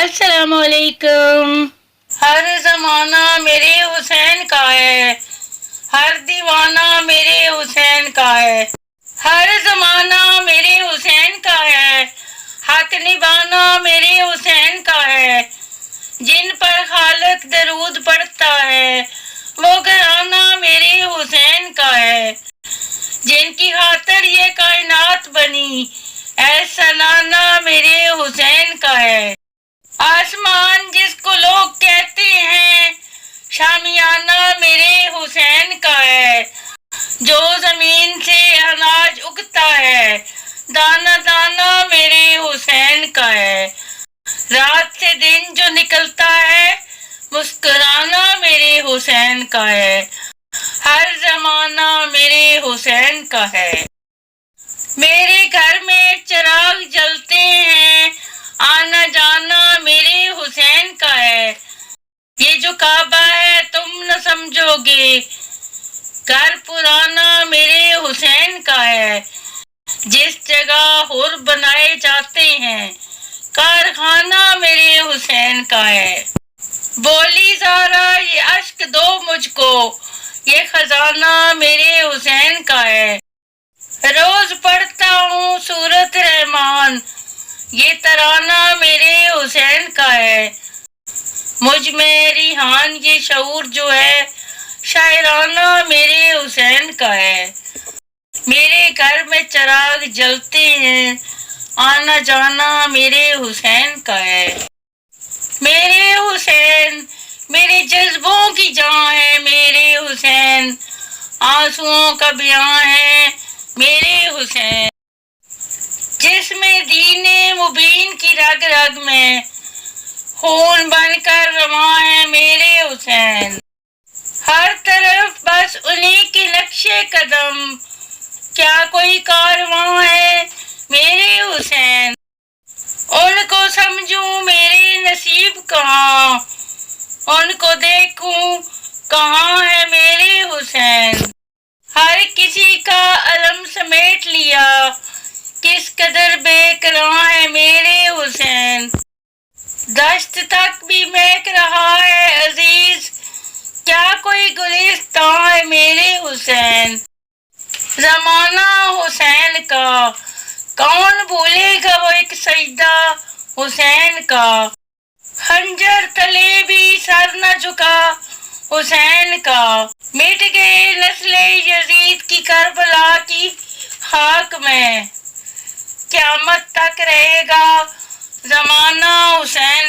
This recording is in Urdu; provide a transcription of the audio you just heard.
السلام علیکم۔ ہر زمانہ میرے حسین کا ہے، ہر دیوانہ میرے حسین کا ہے۔ ہر زمانہ میرے حسین کا ہے، حق نبھانا میرے حسین کا ہے۔ جن پر خالق درود پڑھتا ہے وہ گھرانہ میرے حسین کا ہے۔ جن کی خاطر یہ کائنات بنی ایسا نانا میرے حسین کا ہے۔ آسمان جس کو لوگ کہتے ہیں شامیانہ میرے حسین کا ہے۔ جو زمین سے اناج اگتا ہے دانہ دانہ میرے حسین کا ہے۔ رات سے دن جو نکلتا ہے مسکرانا میرے حسین کا ہے۔ ہر زمانہ میرے حسین کا ہے۔ میرے گھر میں چراغ جلتے ہیں آنا جانا میرے حسین کا ہے۔ یہ جو کعبہ ہے تم نہ سمجھو گے گھر پرانا میرے حسین کا ہے۔ جس جگہ حور بنائے جاتے ہیں کارخانہ میرے حسین کا ہے۔ بولی زارا یہ اشک دو مجھ کو یہ خزانہ میرے حسین کا ہے۔ روز پڑھتا ہوں سورۃ رحمان یہ ترانہ میرے حسین کا ہے۔ مجھ میں ریحان یہ شعور جو ہے شاعرانہ میرے حسین کا ہے۔ میرے گھر میں چراغ جلتے ہیں آنا جانا میرے حسین کا ہے۔ میرے حسین میرے جذبوں کی جان ہے میرے حسین، آنسوؤں کا بیان ہے میرے حسین۔ جس میں دین مبین کی رگ رگ میں خون بن کر رواں ہے میرے حسین۔ ہر طرف بس انہی کے نقش قدم کیا کوئی کارواں ہے میرے حسین۔ ان کو سمجھوں میرے نصیب کہاں، ان کو دیکھوں کہاں ہے میرے حسین۔ ہر کسی کا علم سمیٹ لیا کس قدر بے کراں ہے میرے حسین۔ دشت تک بھی مہک رہا ہے عزیز کیا کوئی گلستاں ہے میرے حسین۔ زمانہ حسین کا کون بھولے گا وہ ایک سجدہ حسین کا۔ خنجر تلے بھی سر نہ جھکا حسین کا۔ مٹ گئے نسل یزید کی کربلا کی خاک میں، قیامت تک رہے گا زمانہ حسین